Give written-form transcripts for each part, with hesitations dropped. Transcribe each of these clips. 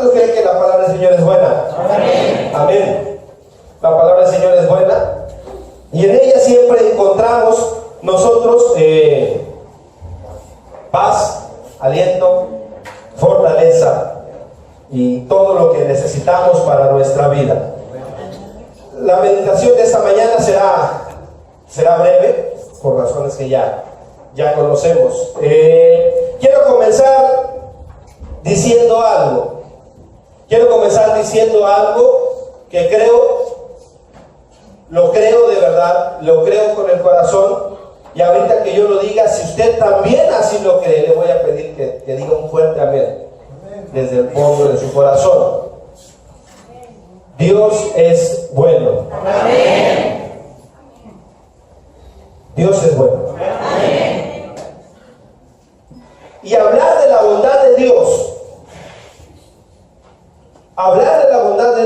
¿Cuántos creen que la palabra del Señor es buena? Amén. Amén. La palabra del Señor es buena. Y en ella siempre encontramos nosotros paz, aliento, fortaleza y todo lo que necesitamos para nuestra vida. La meditación de esta mañana será breve, por razones que ya conocemos. Quiero comenzar diciendo algo. Que lo creo de verdad, lo creo con el corazón. Y ahorita que yo lo diga, si usted también así lo cree, le voy a pedir que diga un fuerte amén desde el fondo de su corazón. Dios es bueno. Amén. Dios es bueno. Amén. Y hablar de la bondad de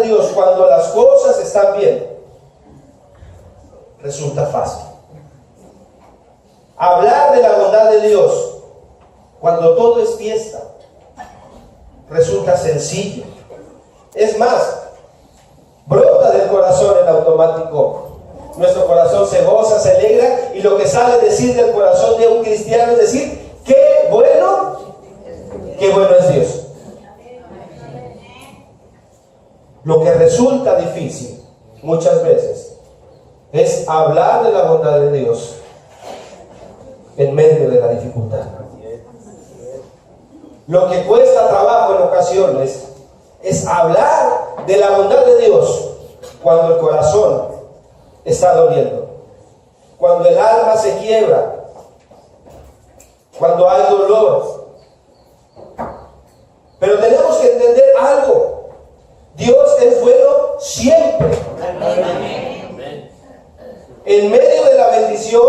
Dios cuando las cosas están bien, resulta fácil. Hablar de la bondad de Dios cuando todo es fiesta, resulta sencillo. Es más, brota del corazón en automático. Nuestro corazón se goza, se alegra, y lo que sale decir del corazón de un cristiano es decir, qué bueno es Dios. Lo que resulta difícil muchas veces es hablar de la bondad de Dios en medio de la dificultad. Lo que cuesta trabajo en ocasiones es hablar de la bondad de Dios cuando el corazón está doliendo, cuando el alma se quiebra, cuando hay dolor. Pero tenemos que entender algo: Dios es bueno siempre. En medio de la bendición,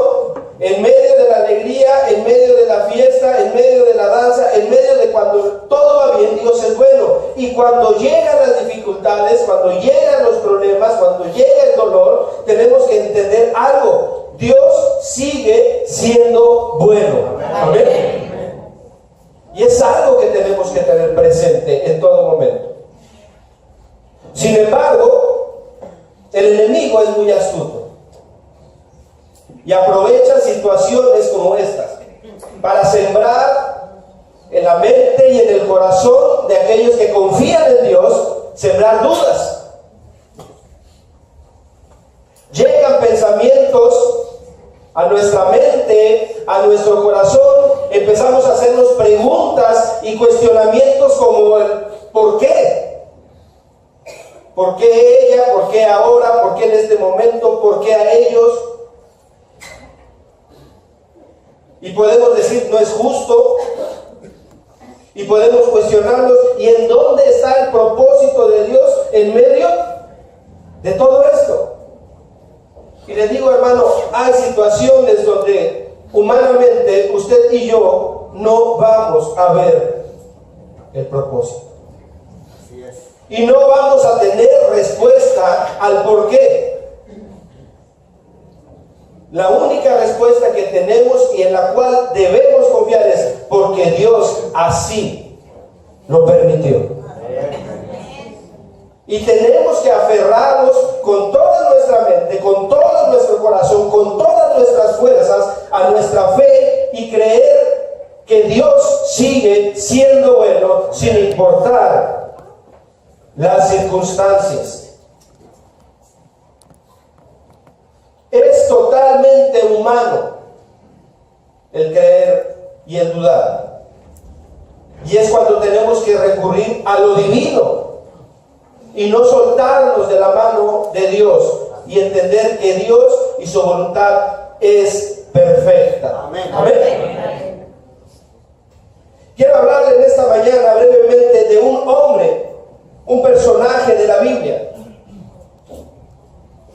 en medio de la alegría, en medio de la fiesta, en medio de la danza, en medio de cuando todo va bien, Dios es bueno. Y cuando llegan las dificultades, cuando llegan los problemas, cuando llega el dolor, tenemos que entender algo: Dios sigue siendo bueno. Amén. Y es algo que tenemos que tener presente en todo momento. Sin embargo, el enemigo es muy astuto y aprovecha situaciones como estas para sembrar en la mente y en el corazón de aquellos que confían en Dios, sembrar dudas. Llegan pensamientos a nuestra mente, a nuestro corazón, empezamos a hacernos preguntas y cuestionamientos como el ¿por qué? ¿Por qué ella? ¿Por qué ahora? ¿Por qué en este momento? ¿Por qué a ellos? Y podemos decir, no es justo. Y podemos cuestionarnos, ¿y en dónde está el propósito de Dios en medio de todo esto? Y les digo, hermano, hay situaciones donde humanamente usted y yo no vamos a ver el propósito. Y no vamos a tener respuesta al por qué. La única respuesta que tenemos y en la cual debemos confiar es porque Dios así lo permitió. Y tenemos que aferrarnos con toda nuestra mente, con todo nuestro corazón, con todas nuestras fuerzas a nuestra fe y creer que Dios sigue siendo bueno sin importar las circunstancias. Es totalmente humano el creer y el dudar. Y es cuando tenemos que recurrir a lo divino y no soltarnos de la mano de Dios y entender que Dios y su voluntad es perfecta. Amén. Amén. Quiero hablarle en esta mañana brevemente de un hombre, un personaje de la Biblia,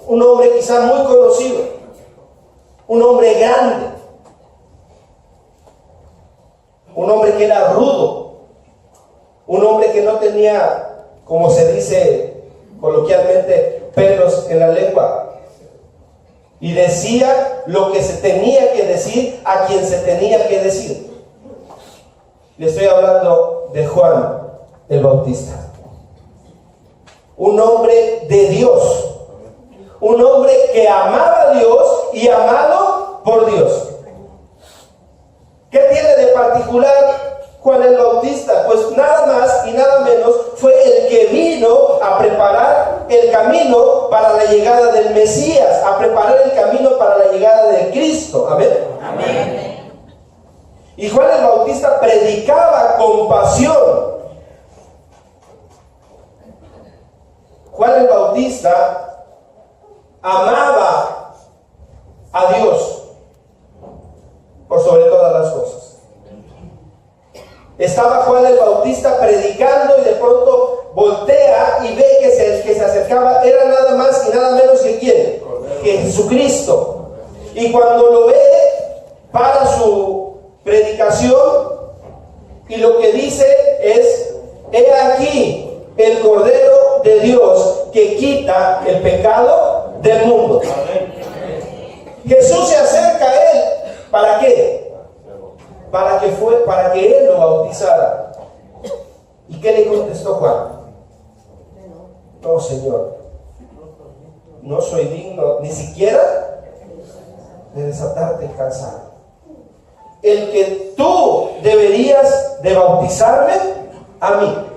un hombre quizá muy conocido, un hombre grande, un hombre que era rudo, un hombre que no tenía, como se dice coloquialmente, pelos en la lengua, y decía lo que se tenía que decir a quien se tenía que decir. Le estoy hablando de Juan el Bautista. un hombre de Dios, un hombre que amaba a Dios y amado por Dios. ¿Qué tiene de particular Juan el Bautista? Pues nada más y nada menos fue el que vino a preparar el camino para la llegada del Mesías, a preparar el camino para la llegada de Cristo. Amén. Amén. Y Juan el Bautista predicaba con pasión. Juan el Bautista amaba a Dios por sobre todas las cosas. Estaba Juan el Bautista predicando y de pronto voltea y ve que el que se acercaba era nada más y nada menos que ¿quién? Que Jesucristo. Y cuando lo ve, para su predicación y lo que dice es: he aquí el Cordero de Dios que quita el pecado del mundo. Jesús se acerca a él. ¿Para qué? Para que él lo bautizara. ¿Y qué le contestó Juan? No, Señor, no soy digno ni siquiera de desatarte el calzado. El que tú deberías de bautizarme a mí.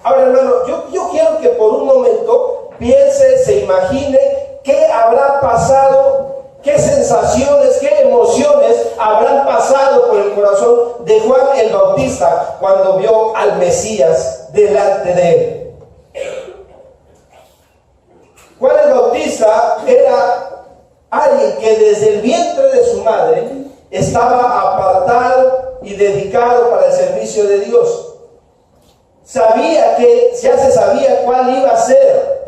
Ahora, hermano, yo quiero que por un momento piense, se imagine qué habrá pasado, qué sensaciones, qué emociones habrán pasado por el corazón de Juan el Bautista cuando vio al Mesías delante de él. Juan el Bautista era alguien que desde el vientre de su madre estaba apartado y dedicado para el servicio de Dios. Ya se sabía cuál iba a ser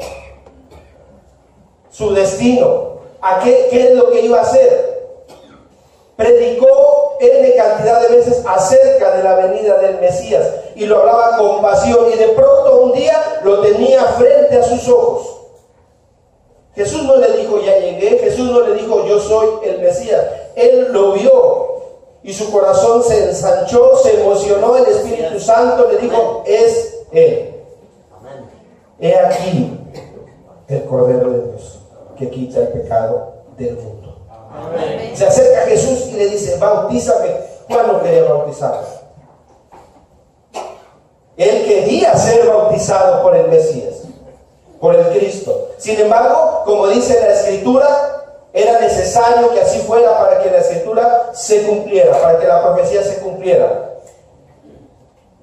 su destino, qué es lo que iba a hacer. Predicó N cantidad de veces acerca de la venida del Mesías y lo hablaba con pasión, y de pronto un día lo tenía frente a sus ojos. Jesús no le dijo ya llegué, Jesús no le dijo yo soy el Mesías. Él lo vio y su corazón se ensanchó, se emocionó. El Espíritu Santo le dijo: es Él. He aquí el Cordero de Dios que quita el pecado del mundo. Amén. Se acerca a Jesús y le dice: bautízame. Juan no quería bautizarlo. Él quería ser bautizado por el Mesías, por el Cristo. Sin embargo, como dice la Escritura, era necesario que así fuera para que la Escritura se cumpliera, para que la profecía se cumpliera.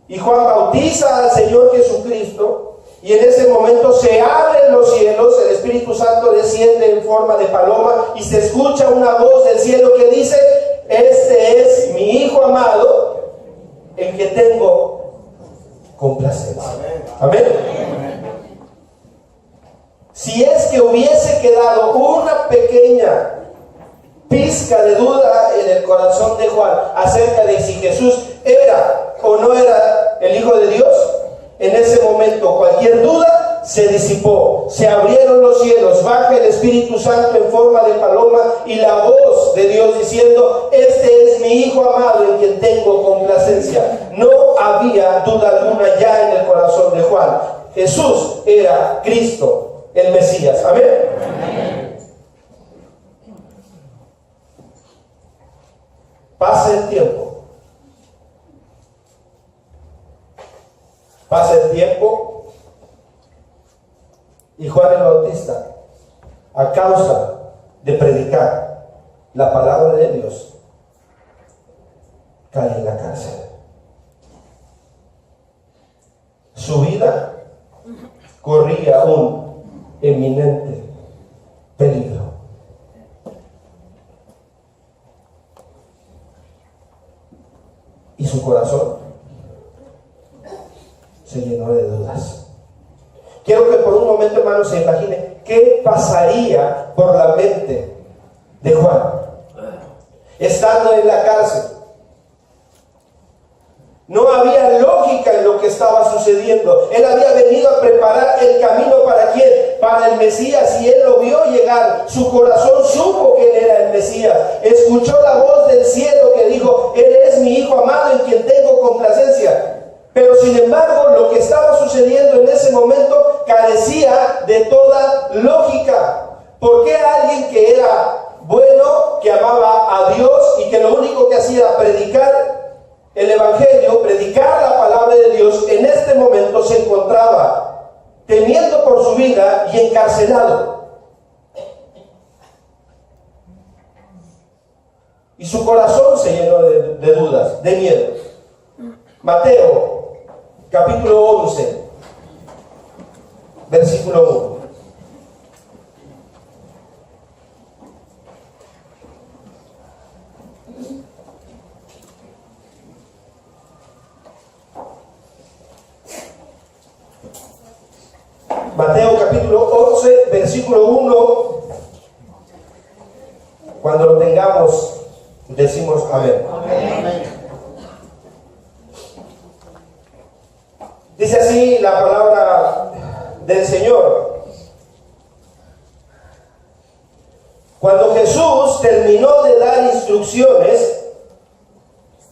Y Juan bautiza al Señor Jesucristo, y en ese momento se abren los cielos, el Espíritu Santo desciende en forma de paloma y se escucha una voz del cielo que dice: este es mi Hijo amado, en que tengo complacencia. Amén. Si es que hubiese quedado una pequeña pizca de duda en el corazón de Juan acerca de si Jesús era o no era el Hijo de Dios, en ese momento cualquier duda se disipó, se abrieron los cielos, baja el Espíritu Santo en forma de paloma y la voz de Dios diciendo: este es mi Hijo amado en quien tengo complacencia. No había duda alguna ya en el corazón de Juan. Jesús era Cristo, el Mesías. Amén. Amén. Pasa el tiempo. Pasa el tiempo y Juan el Bautista, a causa de predicar la palabra de Dios, cae en la cárcel. Su vida corría un eminente peligro. Y su corazón se llenó de dudas. Quiero que por un momento, hermano, se imagine qué pasaría por la mente de Juan estando en la cárcel. No había lógica en lo que estaba sucediendo. Él había venido a preparar el camino ¿para quién? Para el Mesías, y él lo vio llegar. Su corazón supo que él era el Mesías. Escuchó la voz del cielo que dijo: él es mi Hijo amado en quien tengo complacencia. Pero sin embargo, lo que estaba sucediendo en ese momento carecía de toda lógica. ¿Por qué alguien que era bueno, que amaba a Dios y que lo único que hacía era predicar el Evangelio, predicar la palabra de Dios, en este momento se encontraba temiendo por su vida y encarcelado? Y su corazón se llenó de dudas, de miedo. Mateo, capítulo 11, versículo 1. Mateo capítulo 11, versículo 1. Cuando lo tengamos, decimos amén. Amén. Dice así la palabra del Señor. Cuando Jesús terminó de dar instrucciones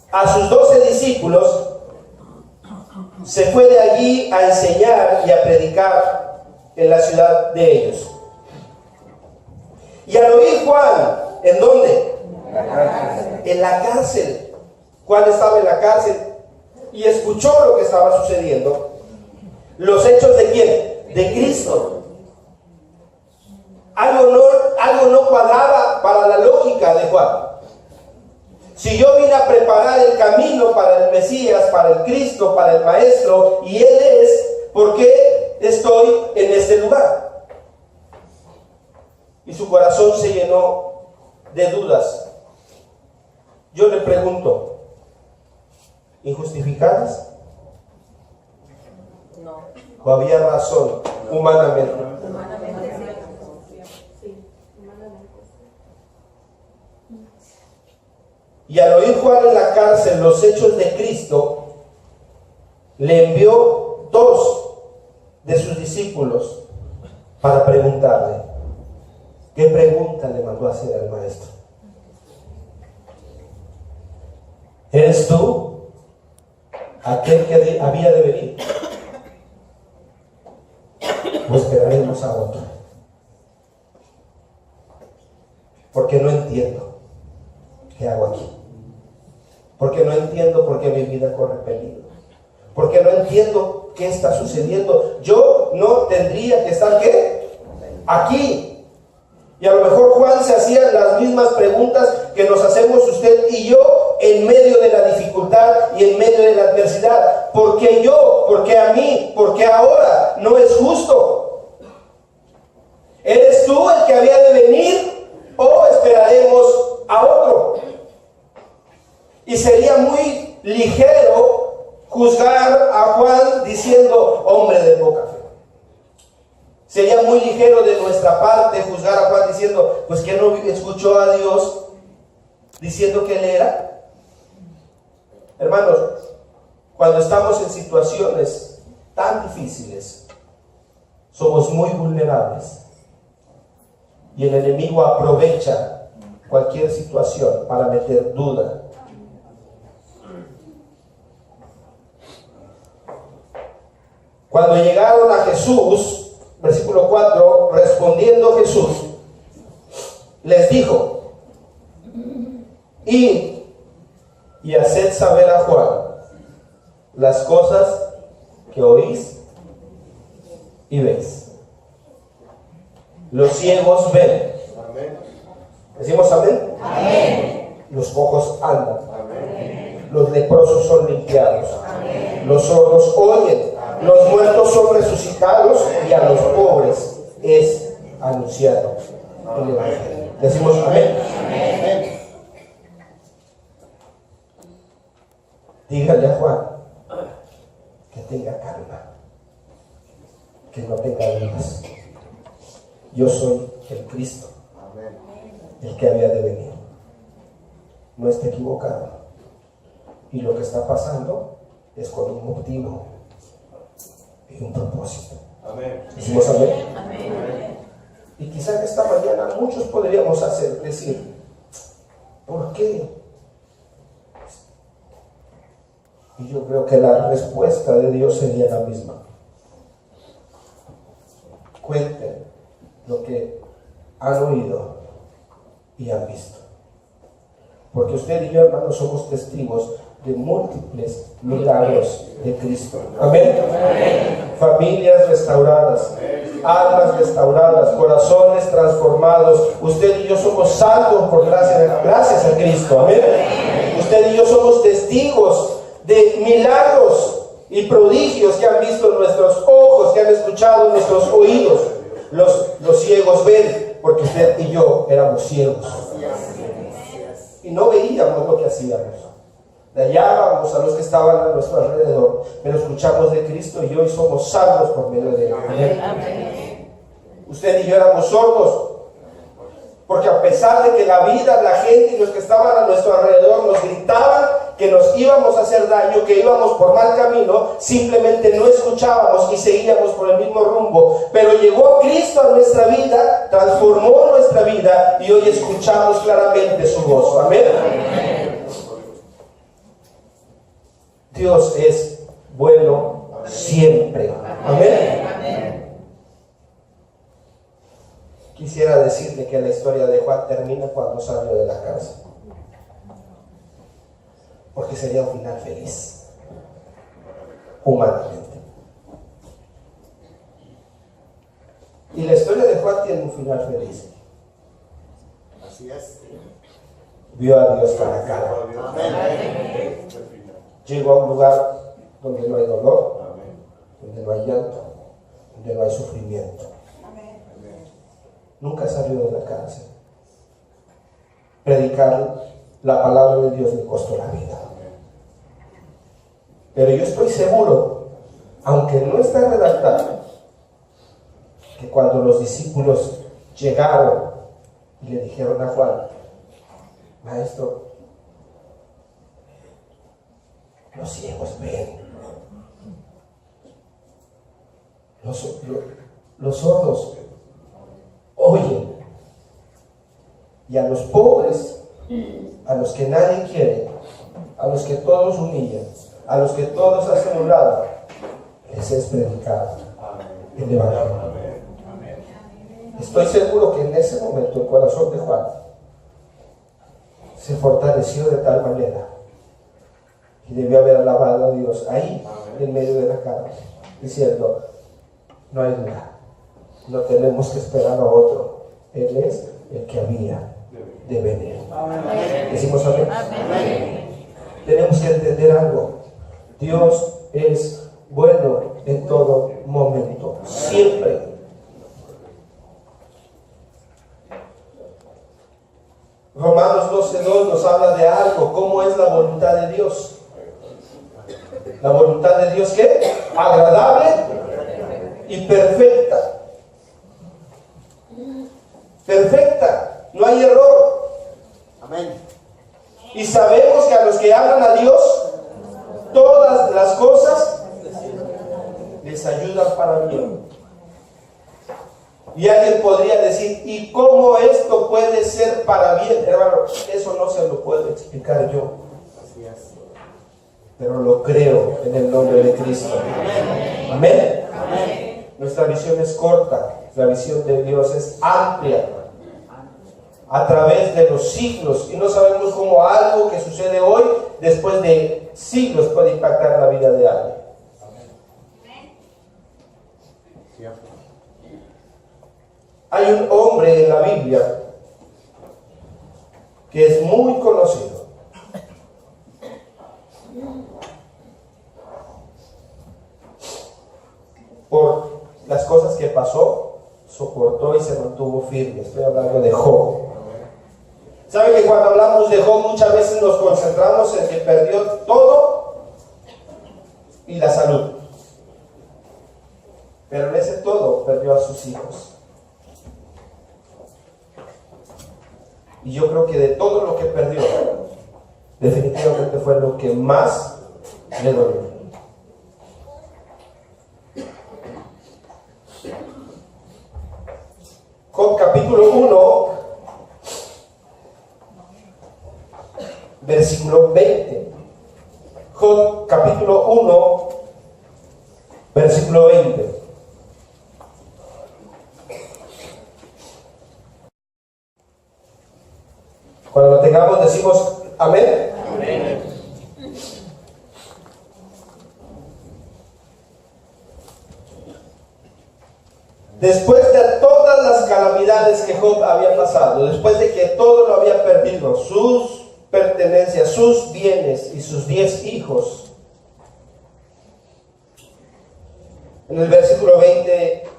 a sus 12 discípulos, se fue de allí a enseñar y a predicar en la ciudad de ellos. Y al oír Juan, ¿en dónde? En la cárcel. Juan estaba en la cárcel y escuchó lo que estaba sucediendo. ¿Los hechos de quién? De Cristo. Algo no cuadraba para la lógica de Juan. Si yo vine a preparar el camino para el Mesías, para el Cristo, para el Maestro, y Él es, ¿por qué estoy en este lugar? Y su corazón se llenó de dudas. Yo le pregunto, ¿injustificadas? No. ¿O había razón humanamente? Humanamente sí. Humanamente. Y al oír Juan en la cárcel los hechos de Cristo, le envió 2 de sus discípulos para preguntarle. ¿Qué pregunta le mandó a hacer al maestro? ¿Eres tú aquel que había de venir? ¿O esperaremos a otro? Porque no entiendo qué hago aquí. Porque no entiendo por qué mi vida corre peligro. Porque no entiendo qué está sucediendo. Yo no tendría que estar, ¿qué? Aquí. Y a lo mejor Juan se hacía las mismas preguntas que nos hacemos usted y yo en medio de la dificultad y en medio de la adversidad. ¿Por qué yo? ¿Por qué a mí? ¿Por qué ahora? No es justo. ¿Eres tú el que había de venir o esperaremos a otro? Y sería muy ligero juzgar a Juan diciendo, hombre de poca fe. Sería muy ligero de nuestra parte juzgar a Juan diciendo, pues que no escuchó a Dios diciendo que Él era. Hermanos, cuando estamos en situaciones tan difíciles, somos muy vulnerables. Y el enemigo aprovecha cualquier situación para meter duda. Cuando llegaron a Jesús, versículo 4, respondiendo Jesús, les dijo, id y haced saber a Juan las cosas que oís y veis. Los ciegos ven. Amén. ¿Decimos amén? Amén. Los cojos andan. Amén. Los leprosos son limpiados. Amén. Los sordos oyen. Los muertos son resucitados y a los pobres es anunciado el Evangelio. Decimos amén. Amén. Dígale a Juan que tenga calma, que no tenga dudas. Yo soy el Cristo, Amén. el que había de venir. No está equivocado. Y lo que está pasando es con un motivo y un propósito. Amén. Decimos amén. Amén. Y quizás esta mañana muchos podríamos decir, ¿por qué? Y yo creo que la respuesta de Dios sería la misma. Cuenten lo que han oído y han visto. Porque usted y yo, hermanos, somos testigos de múltiples milagros de Cristo. Amén. Familias restauradas, almas restauradas, corazones transformados. Usted y yo somos salvos por gracias a Cristo. Amén. Usted y yo somos testigos de milagros y prodigios que han visto nuestros ojos, que han escuchado nuestros oídos. Los ciegos ven, porque usted y yo éramos ciegos y no veíamos lo que hacíamos. Hallábamos a los que estaban a nuestro alrededor, pero escuchamos de Cristo y hoy somos salvos por medio de Él. Amén. Usted y yo éramos sordos, porque a pesar de que la vida, la gente y los que estaban a nuestro alrededor nos gritaban que nos íbamos a hacer daño, que íbamos por mal camino, simplemente no escuchábamos y seguíamos por el mismo rumbo. Pero llegó Cristo a nuestra vida, transformó nuestra vida y hoy escuchamos claramente su voz. Amén. Dios es bueno siempre. Amén. Quisiera decirle que la historia de Juan termina cuando salió de la cárcel, porque sería un final feliz, humanamente. Y la historia de Juan tiene un final feliz. Así es. Vio a Dios cara a cara. Amén. Llegó a un lugar donde no hay dolor, donde no hay llanto, donde no hay sufrimiento. Nunca salió de la cárcel. Predicar la palabra de Dios le costó la vida. Pero yo estoy seguro, aunque no está redactado, que cuando los discípulos llegaron y le dijeron a Juan: Maestro, los ciegos ven, los sordos oyen, y a los pobres, a los que nadie quiere, a los que todos humillan, a los que todos hacen un lado, les es predicado el Evangelio. Estoy seguro que en ese momento el corazón de Juan se fortaleció de tal manera y debió haber alabado a Dios ahí, en medio de la cárcel, diciendo: no hay duda, no tenemos que esperar a otro, Él es el que había de venir. Decimos amén. Tenemos que entender algo: Dios es bueno en todo momento, siempre. Romanos 12:2 nos habla de algo: ¿cómo es la voluntad de Dios? La voluntad de Dios, ¿qué? Agradable y perfecta. Perfecta, no hay error. Amén. Y sabemos que a los que aman a Dios, todas las cosas les ayudan para bien. Y alguien podría decir: ¿y cómo esto puede ser para bien? Hermano, eso no se lo puedo explicar yo, pero lo creo en el nombre de Cristo. Amén. Nuestra visión es corta, la visión de Dios es amplia, a través de los siglos, y no sabemos cómo algo que sucede hoy, después de siglos, puede impactar la vida de alguien. Hay un hombre en la Biblia que es muy conocido por las cosas que pasó, soportó y se mantuvo firme. Estoy hablando de Job. ¿Saben que cuando hablamos de Job muchas veces nos concentramos en que perdió todo y la salud? Pero en ese todo perdió a sus hijos. Y yo creo que de todo lo que perdió, definitivamente fue lo que más le dolió. Job capítulo 1, versículo 20. Job capítulo 1, versículo 20. Cuando lo tengamos decimos amén. Amén. Después de todas las calamidades que Job había pasado, después de que todo lo había perdido, sus pertenencias, sus bienes y sus 10 hijos, en el versículo 20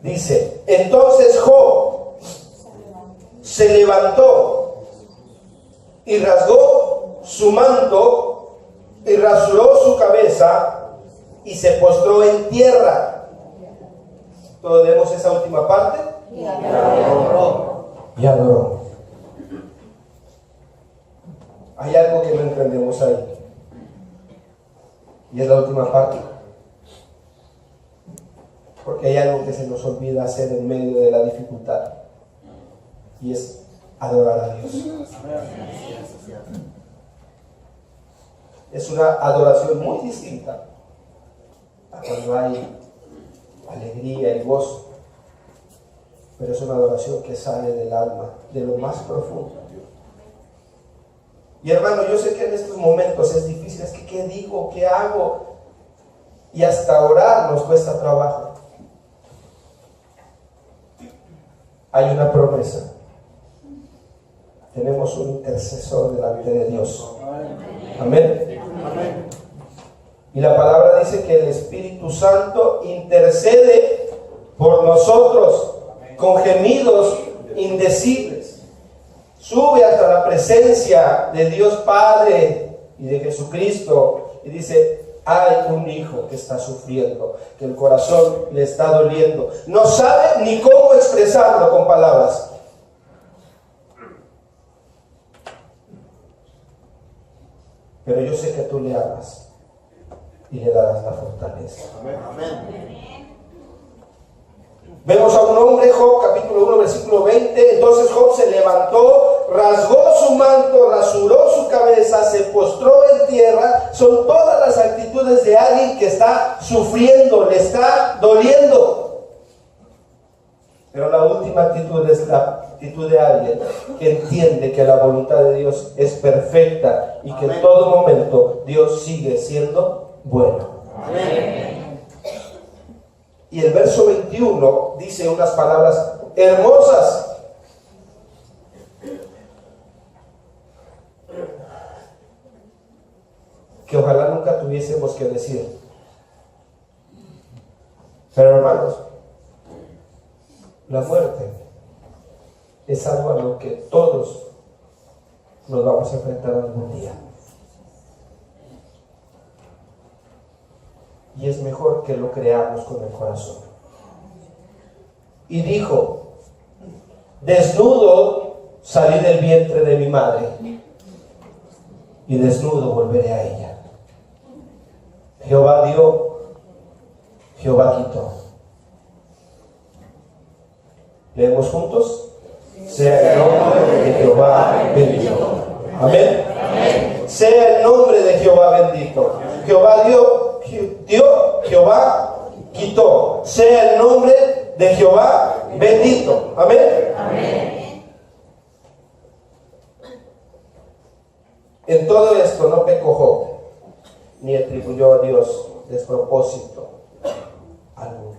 dice: entonces Job se levantó y rasgó su manto y rasuró su cabeza y se postró en tierra. ¿Todos vemos esa última parte? Y adoró. Y adoró. Hay algo que no entendemos ahí. Y es la última parte. Porque hay algo que se nos olvida hacer en medio de la dificultad. Y es adorar a Dios. Es una adoración muy distinta a cuando hay alegría y gozo, pero es una adoración que sale del alma, de lo más profundo. Y hermano, yo sé que en estos momentos es difícil, es que ¿qué digo? ¿Qué hago? Y hasta orar nos cuesta trabajo. Hay una promesa. Tenemos un intercesor delante de Dios. Amén. Amén. Y la palabra dice que el Espíritu Santo intercede por nosotros con gemidos indecibles. Sube hasta la presencia de Dios Padre y de Jesucristo y dice: hay un hijo que está sufriendo, que el corazón le está doliendo. No sabe ni cómo expresarlo con palabras. Pero yo sé que tú le amas y le darás la fortaleza. Amén. Amén. Vemos a un hombre, Job capítulo 1 versículo 20. Entonces Job se levantó, rasgó su manto, rasuró su cabeza, se postró en tierra. Son todas las actitudes de alguien que está sufriendo, le está doliendo. Pero la última actitud es la actitud de alguien que entiende que la voluntad de Dios es perfecta y que en todo momento Dios sigue siendo bueno. Amén. Y el verso 21 dice unas palabras hermosas. Que ojalá nunca tuviésemos que decir. Pero hermanos, la muerte es algo a lo que todos nos vamos a enfrentar algún día. Y es mejor que lo creamos con el corazón. Y dijo: desnudo salí del vientre de mi madre, y desnudo volveré a ella. Jehová dio, Jehová quitó. ¿Leemos juntos? Sea el nombre de Jehová bendito. Amén. Sea el nombre de Jehová bendito. Jehová dio, Jehová quitó. Sea el nombre de Jehová bendito. Amén. En todo esto no pecó Job, ni atribuyó a Dios despropósito alguno.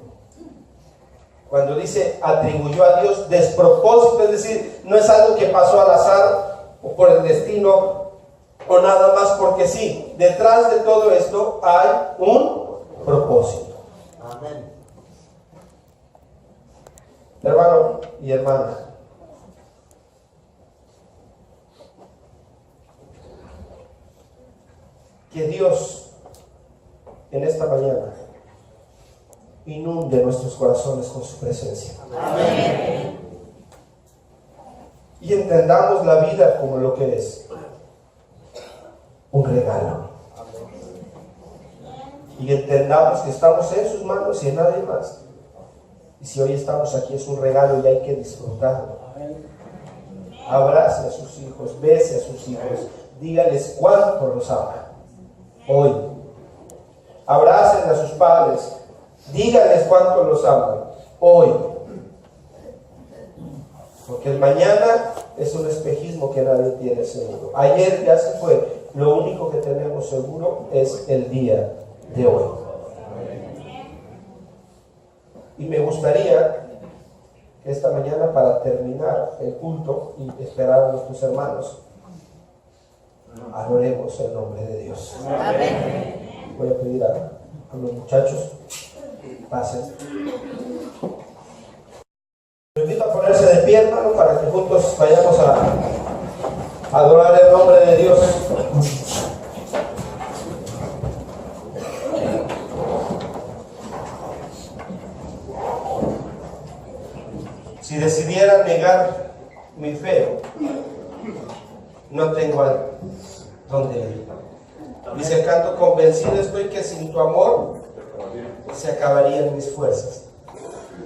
Cuando dice atribuyó a Dios despropósito, es decir, no es algo que pasó al azar o por el destino o nada más porque sí. Detrás de todo esto hay un propósito. Amén. Hermano y hermana, que Dios en esta mañana inunde nuestros corazones con su presencia. Amén. Y entendamos la vida como lo que es: un regalo. Y entendamos que estamos en sus manos y en nadie más. Y si hoy estamos aquí es un regalo y hay que disfrutarlo. Abrace a sus hijos, bese a sus hijos, dígales cuánto los ama. Hoy. Abracen a sus padres. Díganles cuánto los aman. Hoy. Porque el mañana es un espejismo que nadie tiene seguro. Ayer ya se fue. Lo único que tenemos seguro es el día de hoy. Y me gustaría que esta mañana, para terminar el culto y esperar a nuestros hermanos, adoremos el nombre de Dios. Amén. Voy a pedir a los muchachos, pasen. Los invito a ponerse de pie, hermano, para que juntos vayamos a adorar el nombre de Dios. Si decidiera negar mi fe, no tengo a dónde ir. Dice el canto: convencido estoy que sin tu amor se acabarían mis fuerzas.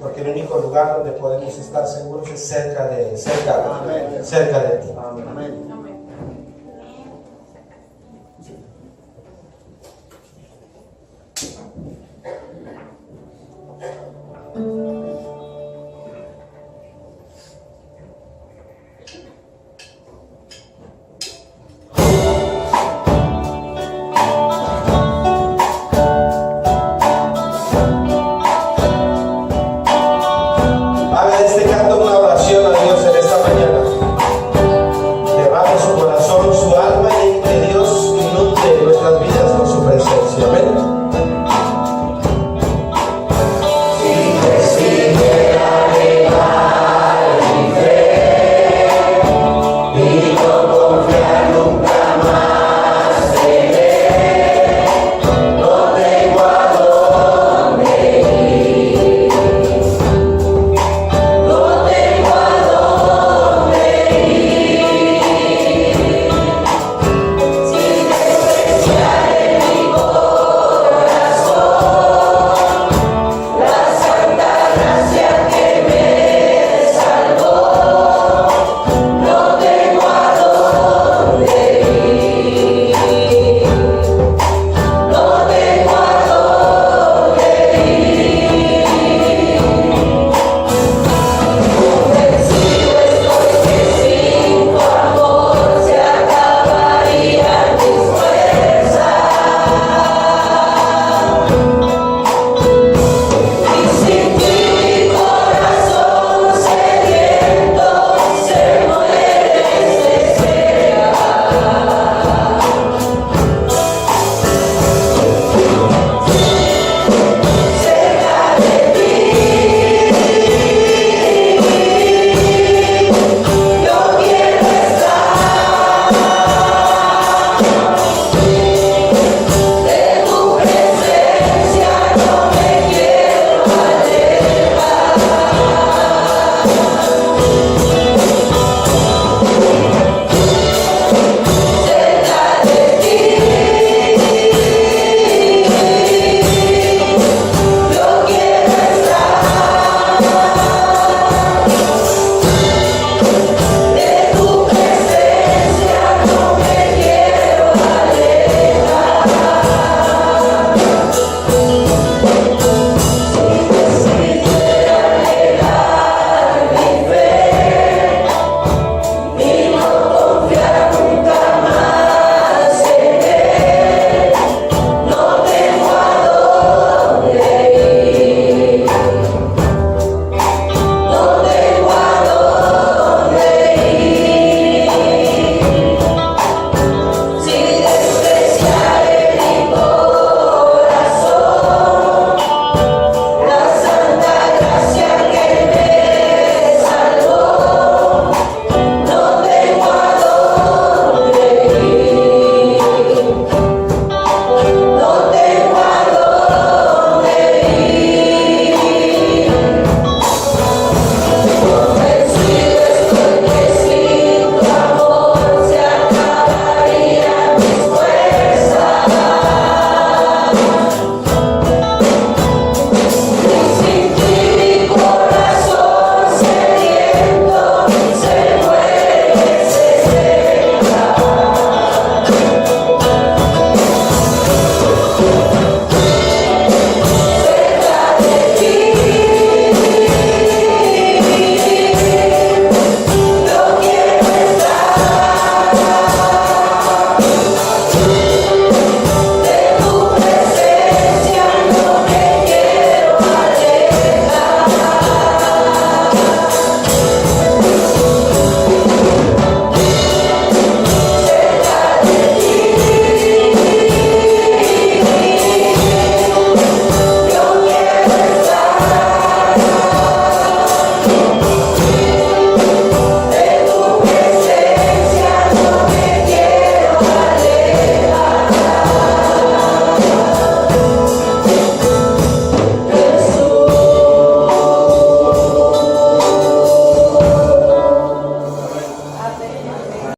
Porque el único lugar donde podemos estar seguros es cerca de ti. Amén.